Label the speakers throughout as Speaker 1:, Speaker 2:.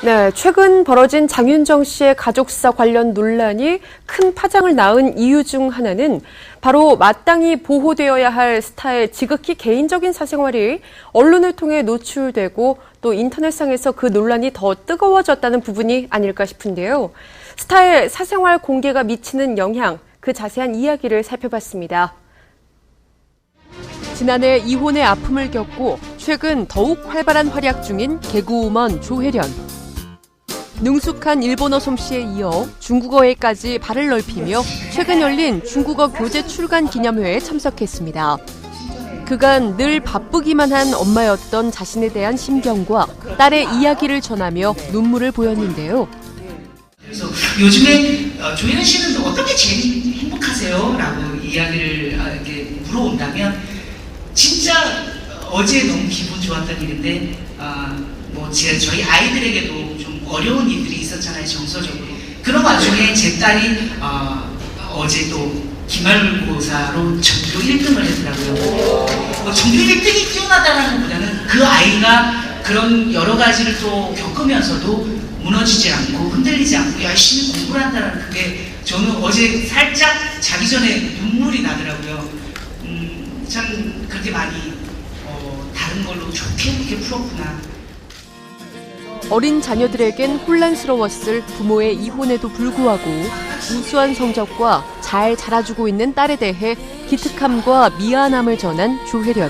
Speaker 1: 네, 최근 벌어진 장윤정 씨의 가족사 관련 논란이 큰 파장을 낳은 이유 중 하나는 바로 마땅히 보호되어야 할 스타의 지극히 개인적인 사생활이 언론을 통해 노출되고 또 인터넷상에서 그 논란이 더 뜨거워졌다는 부분이 아닐까 싶은데요. 스타의 사생활 공개가 미치는 영향, 그 자세한 이야기를 살펴봤습니다. 지난해 이혼의 아픔을 겪고 최근 더욱 활발한 활약 중인 개그우먼 조혜련. 능숙한 일본어 솜씨에 이어 중국어에까지 발을 넓히며 최근 열린 중국어 교재 출간 기념회에 참석했습니다. 그간 늘 바쁘기만 한 엄마였던 자신에 대한 심경과 딸의 이야기를 전하며 눈물을 보였는데요.
Speaker 2: 그래서 요즘에 조혜련 씨는 어떻게 제일 행복하세요? 라고 이야기를 이렇게 물어온다면 진짜 어제 너무 기분 좋았던 일인데 저희 아이들에게도 좀 어려운 일들이 있었잖아요, 정서적으로. 그런 와중에 제 딸이 어제 또 기말고사로 전교 1등을 했더라고요. 전교 1등이 뛰어나다는 것보다는 그 아이가 그런 여러 가지를 또 겪으면서도 무너지지 않고 흔들리지 않고 열심히 공부를 한다는 그게 저는 어제 살짝 자기 전에 눈물이 나더라고요. 참 그렇게 많이 다른 걸로 좋게 그렇게 풀었구나.
Speaker 1: 어린 자녀들에겐 혼란스러웠을 부모의 이혼에도 불구하고 우수한 성적과 잘 자라주고 있는 딸에 대해 기특함과 미안함을 전한 조혜련.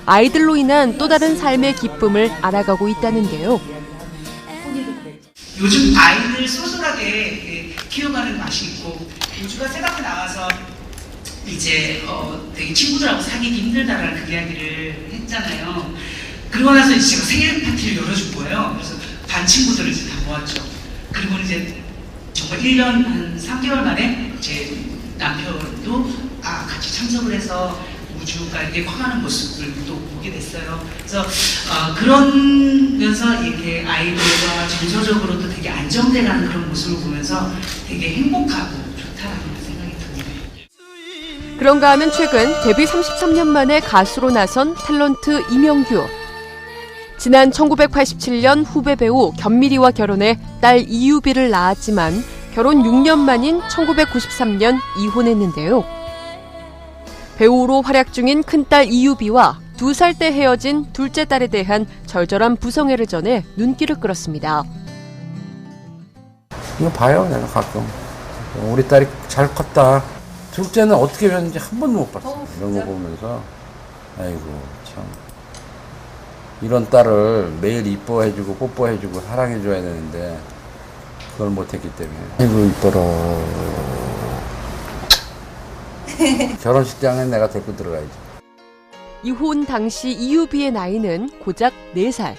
Speaker 1: 아이들로 인한 또 다른 삶의 기쁨을 알아가고 있다는데요.
Speaker 2: 요즘 아이들 소소하게 키워가는 맛이 있고 우주가 새롭게 나와서 이제 되게 친구들하고 사귀기 힘들다라는 그 이야기를 했잖아요. 그러고 나서 이제 제가 생일 파티를 열어준 거예요. 그래서 반 친구들을 이제 다 모았죠. 그리고 이제 정말 1년 한 3개월 만에 제 남편도 같이 참석을 해서 우주가 이렇게 커가는 모습을 또 보게 됐어요. 그래서 그러면서 이렇게 아이들과 정서적으로도 되게 안정돼가는 그런 모습을 보면서 되게 행복하고 좋다라는 생각이 듭니다.
Speaker 1: 그런가 하면 최근 데뷔 33년 만에 가수로 나선 탤런트 이명규. 지난 1987년 후배 배우 견미리와 결혼해 딸 이유비를 낳았지만 결혼 6년 만인 1993년 이혼했는데요. 배우로 활약 중인 큰딸 이유비와 2살 때 헤어진 둘째 딸에 대한 절절한 부성애를 전해 눈길을 끌었습니다.
Speaker 3: 이거 봐요, 내가 가끔. 우리 딸이 잘 컸다. 둘째는 어떻게 변했는지 한 번도 못 봤어. 이런 거 보면서 아이고 참 이런 딸을 매일 이뻐해주고 뽀뽀해주고 사랑해줘야 되는데 그걸 못했기 때문에 아이고 이뻐라. 결혼식장에 내가 데리고 들어가야지.
Speaker 1: 이혼 당시 이유비의 나이는 고작 4살.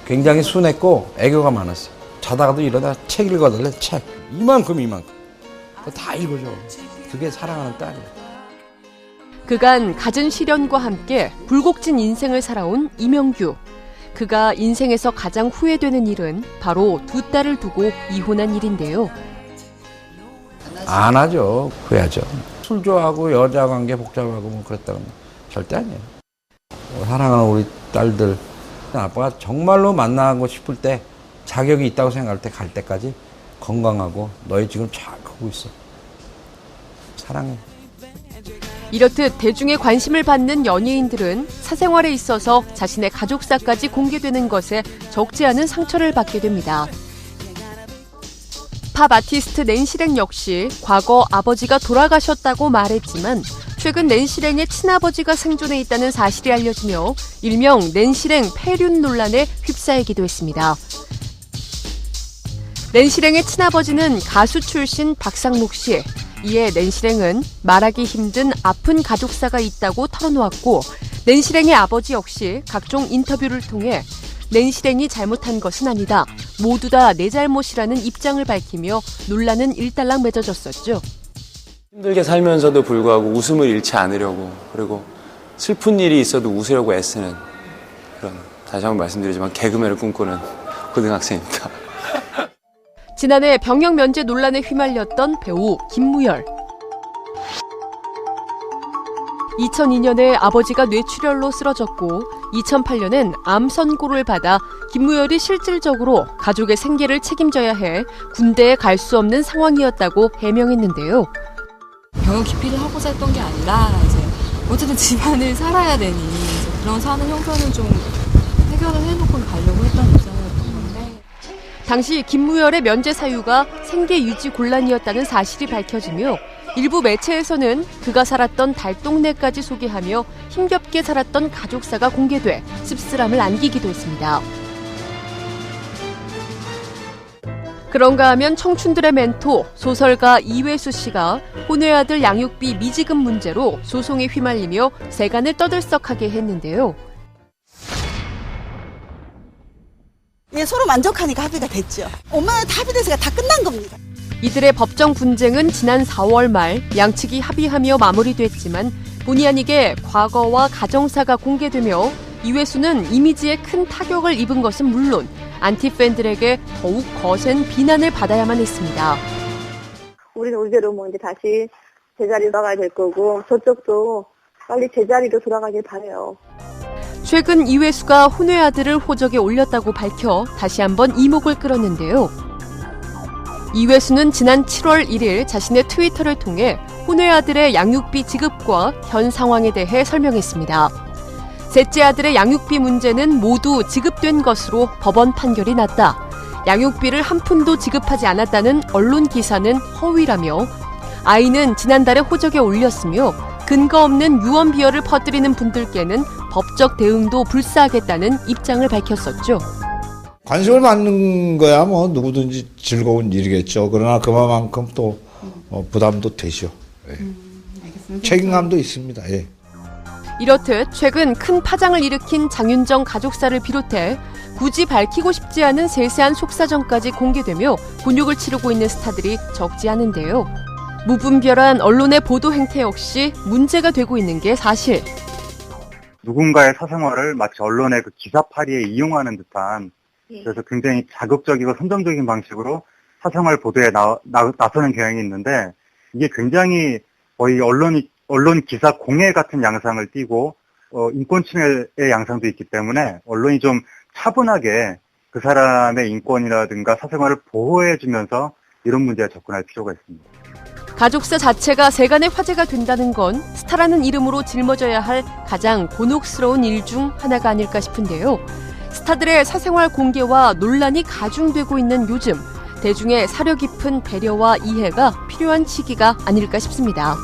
Speaker 3: 굉장히 순했고 애교가 많았어. 자다가도 이러다 책 읽어달래. 책 이만큼 다 읽어줘. 그게 사랑하는 딸이야.
Speaker 1: 그간 갖은 시련과 함께 불곡진 인생을 살아온 이명규. 그가 인생에서 가장 후회되는 일은 바로 2딸을 두고 이혼한 일인데요.
Speaker 3: 안 하죠. 후회하죠. 술 좋아하고 여자 관계 복잡하고 뭐 그랬다고 절대 아니에요. 사랑하는 우리 딸들 아빠가 정말로 만나고 싶을 때 자격이 있다고 생각할 때 갈 때까지 건강하고 너희 지금 잘 크고 있어. 사랑해.
Speaker 1: 이렇듯 대중의 관심을 받는 연예인들은 사생활에 있어서 자신의 가족사까지 공개되는 것에 적지 않은 상처를 받게 됩니다. 팝 아티스트 낸시랭 역시 과거 아버지가 돌아가셨다고 말했지만 최근 낸시랭의 친아버지가 생존해 있다는 사실이 알려지며 일명 낸시랭 폐륜 논란에 휩싸이기도 했습니다. 낸시랭의 친아버지는 가수 출신 박상록 씨. 이에 낸시랭은 말하기 힘든 아픈 가족사가 있다고 털어놓았고 낸시랭의 아버지 역시 각종 인터뷰를 통해 낸시랭이 잘못한 것은 아니다. 모두 다 내 잘못이라는 입장을 밝히며 논란은 일단락 맺어졌었죠.
Speaker 4: 힘들게 살면서도 불구하고 웃음을 잃지 않으려고 그리고 슬픈 일이 있어도 웃으려고 애쓰는 그런 다시 한번 말씀드리지만 개그맨을 꿈꾸는 고등학생입니다.
Speaker 1: 지난해 병역 면제 논란에 휘말렸던 배우 김무열. 2002년에 아버지가 뇌출혈로 쓰러졌고 2008년엔 암 선고를 받아 김무열이 실질적으로 가족의 생계를 책임져야 해 군대에 갈 수 없는 상황이었다고 해명했는데요.
Speaker 5: 병역 기피를 하고자 했던 게 아니라 이제 어쨌든 집안을 살아야 되니 이제 그런 사는 형편을 좀 해결을 해놓고 가려고 했던 입장이었던 건데
Speaker 1: 당시 김무열의 면제 사유가 생계 유지 곤란이었다는 사실이 밝혀지며 일부 매체에서는 그가 살았던 달동네까지 소개하며 힘겹게 살았던 가족사가 공개돼 씁쓸함을 안기기도 했습니다. 그런가 하면 청춘들의 멘토 소설가 이회수 씨가 혼외 아들 양육비 미지급 문제로 소송에 휘말리며 세간을 떠들썩하게 했는데요.
Speaker 6: 예, 서로 만족하니까 합의가 됐죠. 엄마한테 합의돼서 다 끝난 겁니다.
Speaker 1: 이들의 법정 분쟁은 지난 4월 말 양측이 합의하며 마무리됐지만 본의 아니게 과거와 가정사가 공개되며 이회수는 이미지에 큰 타격을 입은 것은 물론 안티팬들에게 더욱 거센 비난을 받아야만 했습니다.
Speaker 7: 우리는 우리대로 뭐 이제 다시 제자리로 돌아가야 될 거고 저쪽도 빨리 제자리로 돌아가길 바래요.
Speaker 1: 최근 이회수가 혼외 아들을 호적에 올렸다고 밝혀 다시 한번 이목을 끌었는데요. 이회수는 지난 7월 1일 자신의 트위터를 통해 혼외 아들의 양육비 지급과 현 상황에 대해 설명했습니다. 셋째 아들의 양육비 문제는 모두 지급된 것으로 법원 판결이 났다. 양육비를 한 푼도 지급하지 않았다는 언론 기사는 허위라며 아이는 지난달에 호적에 올렸으며 근거 없는 유언 비어를 퍼뜨리는 분들께는 법적 대응도 불사하겠다는 입장을 밝혔었죠.
Speaker 8: 관심을 받는 거야 뭐 누구든지 즐거운 일이겠죠. 그러나 그만큼 또 부담도 되죠. 예. 책임감도 있습니다. 예.
Speaker 1: 이렇듯 최근 큰 파장을 일으킨 장윤정 가족사를 비롯해 굳이 밝히고 싶지 않은 세세한 속사정까지 공개되며 곤욕을 치르고 있는 스타들이 적지 않은데요. 무분별한 언론의 보도 행태 역시 문제가 되고 있는 게 사실.
Speaker 9: 누군가의 사생활을 마치 언론의 그 기사파리에 이용하는 듯한 그래서 굉장히 자극적이고 선정적인 방식으로 사생활 보도에 나서는 경향이 있는데 이게 굉장히 거의 언론 기사 공해 같은 양상을 띠고 인권 침해의 양상도 있기 때문에 언론이 좀 차분하게 그 사람의 인권이라든가 사생활을 보호해주면서 이런 문제에 접근할 필요가 있습니다.
Speaker 1: 가족사 자체가 세간의 화제가 된다는 건 스타라는 이름으로 짊어져야 할 가장 곤혹스러운 일 중 하나가 아닐까 싶은데요. 스타들의 사생활 공개와 논란이 가중되고 있는 요즘 대중의 사려 깊은 배려와 이해가 필요한 시기가 아닐까 싶습니다.